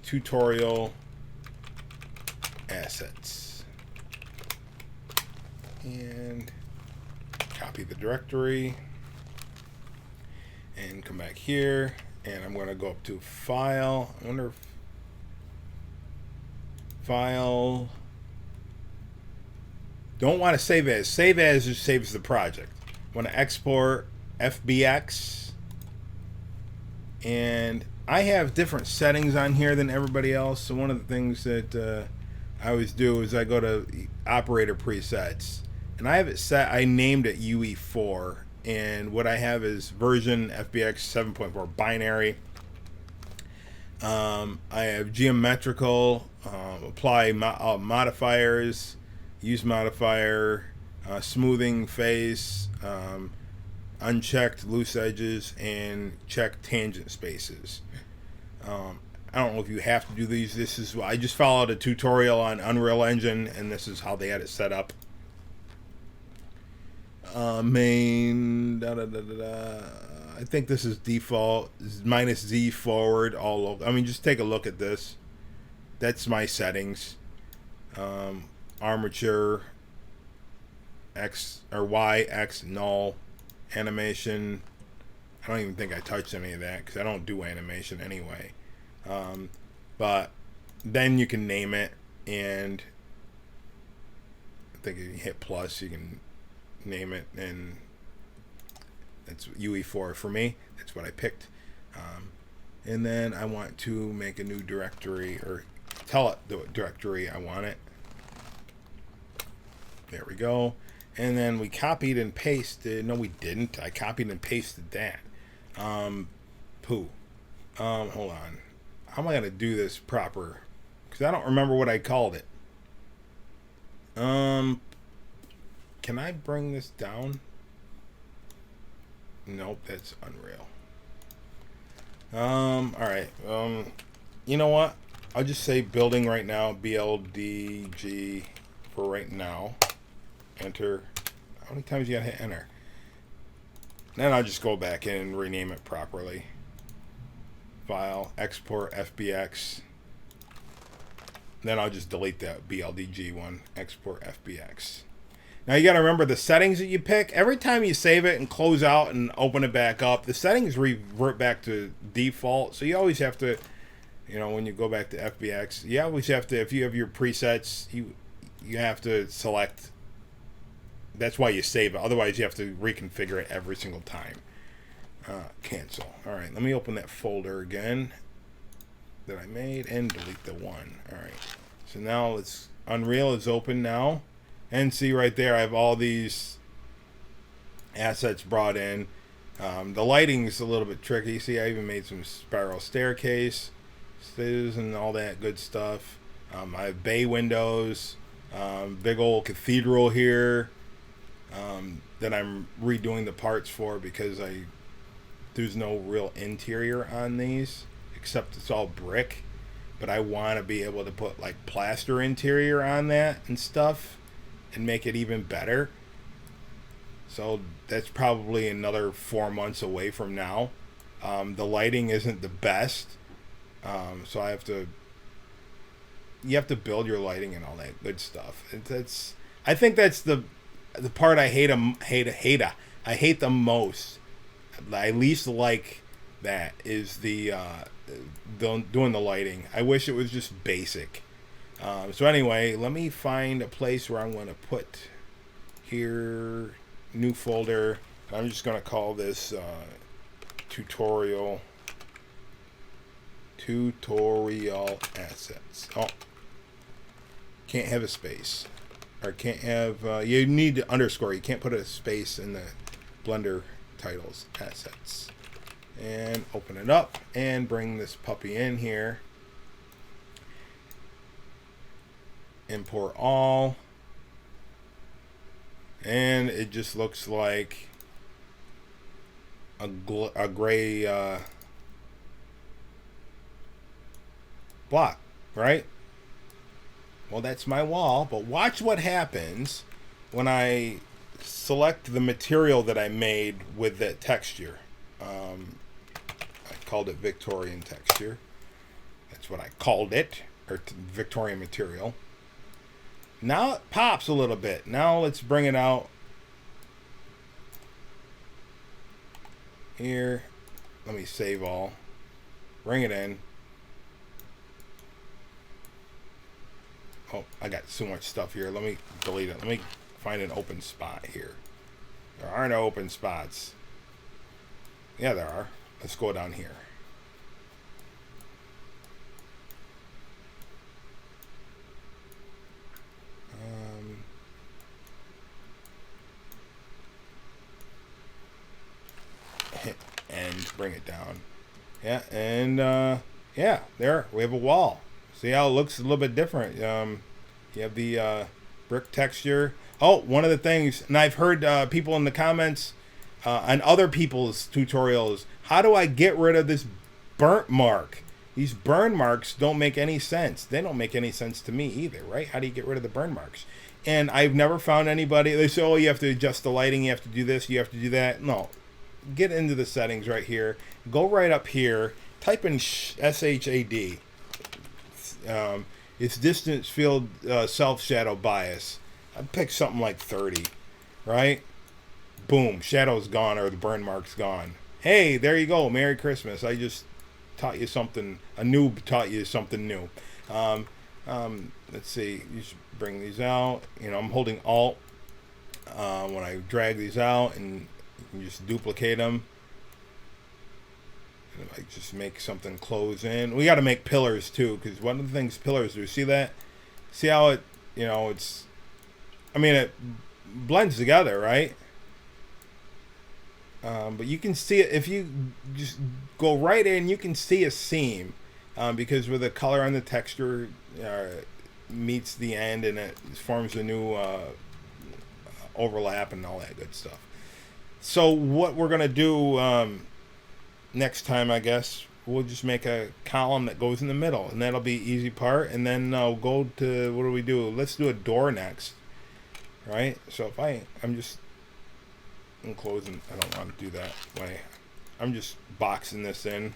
Tutorial assets. And copy the directory. And come back here. And I'm going to go up to File. I wonder if File. Don't want to save as. Save as just saves the project. I want to export FBX. And I have different settings on here than everybody else. So one of the things that I always do is I go to operator presets. And I have it set, I named it UE4. And what I have is version FBX 7.4 binary. I have geometrical, apply modifiers, use modifier, smoothing face, unchecked loose edges, and check tangent spaces. I don't know if you have to do these. This is, I just followed a tutorial on Unreal Engine, and this is how they had it set up. Main, I think this is default. This is -Z forward all over. I mean, just take a look at this. That's my settings. Armature, X or Y, X, null, animation. I don't even think I touched any of that because I don't do animation anyway. But then you can name it, and I think if you hit plus, you can name it, and that's UE4 for me. That's what I picked. And then I want to make a new directory, or tell it the directory I want it. There we go. And then we copied and pasted. No, we didn't. I copied and pasted that. Hold on. How am I going to do this proper? Because I don't remember what I called it. Can I bring this down? Nope, that's Unreal. Alright. You know what? I'll just say building right now, BLDG for right now. Enter. How many times you gotta hit enter? Then I'll just go back in and rename it properly. File, export FBX. Then I'll just delete that BLDG one. Export FBX. Now you got to remember the settings that you pick. Every time you save it and close out and open it back up, the settings revert back to default. So you always have to, you know, when you go back to FBX, you always have to, if you have your presets, you have to select That's why you save it. Otherwise, you have to reconfigure it every single time. Cancel. All right, let me open that folder again that I made and delete the one. All right. So now it's Unreal is open now, and see right there, I have all these assets brought in. The lighting is a little bit tricky. See, I even made some spiral staircase, and all that good stuff. I have bay windows, big old cathedral here that I'm redoing the parts for because there's no real interior on these except it's all brick. But I want to be able to put like plaster interior on that and stuff and make it even better. So that's probably another 4 months away from now. The lighting isn't the best. So you have to build your lighting and all that good stuff. I think that's the part I hate the most. I least like that is the doing the lighting. I wish it was just basic. So anyway, let me find a place where I'm going to put here, new folder. I'm just going to call this tutorial assets. Oh, can't have a space, or can't have you need to underscore. You can't put a space in the Blender titles assets. And open it up and bring this puppy in here. Import all. And it just looks like a gray block, right? Well, that's my wall, but watch what happens when I select the material that I made with that texture. I called it Victorian texture. That's what I called it, or Victorian material. Now it pops a little bit. Now let's bring it out here. Let me save all. Bring it in. Oh, I got so much stuff here. Let me delete it. Let me find an open spot here. There are no open spots. Yeah, there are. Let's go down here. And bring it down. Yeah, and yeah, there we have a wall. See how it looks a little bit different. You have the brick texture. Oh, one of the things, and I've heard people in the comments on other people's tutorials, how do I get rid of this burnt mark? These burn marks don't make any sense. They don't make any sense to me either, right? How do you get rid of the burn marks? And I've never found anybody, they say, oh, you have to adjust the lighting, you have to do this, you have to do that. No. Get into the settings right here. Go right up here. Type in SHAD. It's distance field self shadow bias. I'd pick something like 30, right? Boom, shadow's gone or the burn mark's gone. Hey, there you go. Merry Christmas. I just taught you something. A noob taught you something new. Let's see. You should bring these out. You know, I'm holding Alt when I drag these out, and you just duplicate them. And I just make something close in. We got to make pillars too, because one of the things pillars do. See that? See how it? You know, it's. I mean, it blends together, right? But you can see it if you just go right in. You can see a seam because where the color on the texture meets the end, and it forms a new overlap and all that good stuff. So what we're gonna do next time, I guess, we'll just make a column that goes in the middle, and that'll be easy part. And then I'll go to, what do we do? Let's do a door next, right? So if I'm closing. I don't want to do that way. I'm just boxing this in.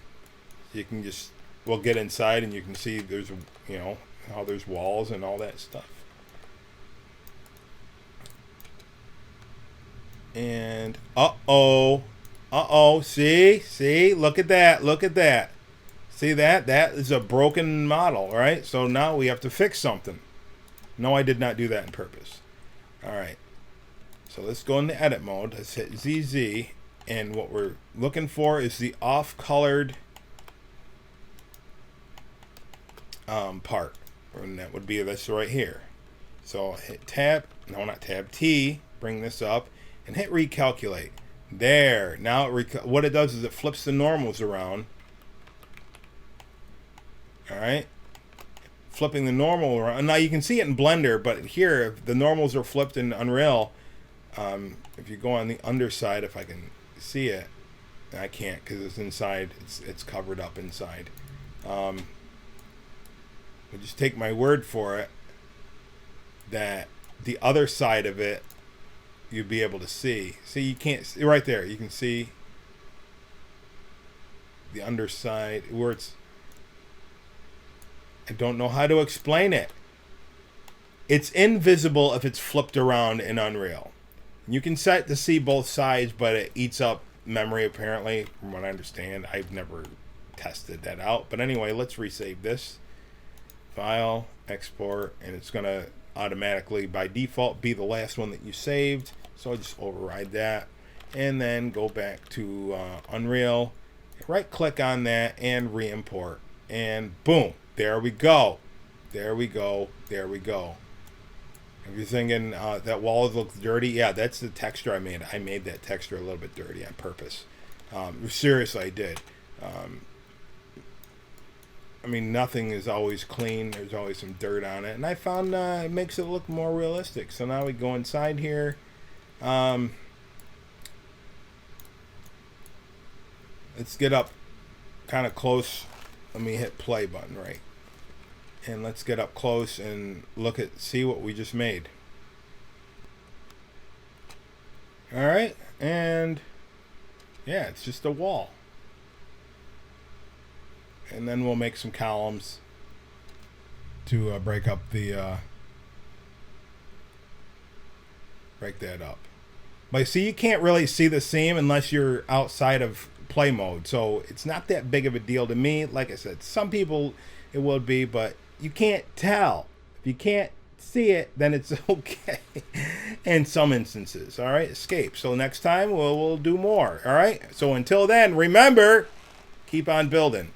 You can just, we'll get inside, and you can see there's, you know, how there's walls and all that stuff. And see, look at that. See that? That is a broken model, right? So now we have to fix something. No, I did not do that on purpose. All right. So let's go into edit mode. Let's hit ZZ. And what we're looking for is the off-colored part. And that would be this right here. So hit tab, no, not tab, T, bring this up, and hit recalculate. There. Now what it does is it flips the normals around. Alright. Flipping the normal around. Now you can see it in Blender, but here, if the normals are flipped in Unreal, if you go on the underside, if I can see it, I can't because it's inside, it's covered up inside. But just take my word for it that the other side of it you'd be able to see. See, you can't see right there. You can see the underside where it's. I don't know how to explain it. It's invisible if it's flipped around in Unreal. You can set to see both sides, but it eats up memory apparently, from what I understand. I've never tested that out. But anyway, let's resave this. File, export, and it's going to automatically, by default, be the last one that you saved. So I'll just override that. And then go back to Unreal. Right-click on that and re-import. And boom. There we go. There we go. There we go. If you're thinking that wall looks dirty, yeah, that's the texture I made. I made that texture a little bit dirty on purpose. Seriously, I did. I mean, nothing is always clean. There's always some dirt on it. And I found it makes it look more realistic. So now we go inside here. Let's get up kind of close. Let me hit play button, right? And let's get up close and see what we just made. All right, and yeah, it's just a wall. And then we'll make some columns to break up the break that up. But see, you can't really see the seam unless you're outside of play mode, so it's not that big of a deal to me. Like I said, some people it would be, but you can't tell. If you can't see it, then it's okay in some instances. All right, escape. So next time we'll do more. All right, so until then, remember, keep on building.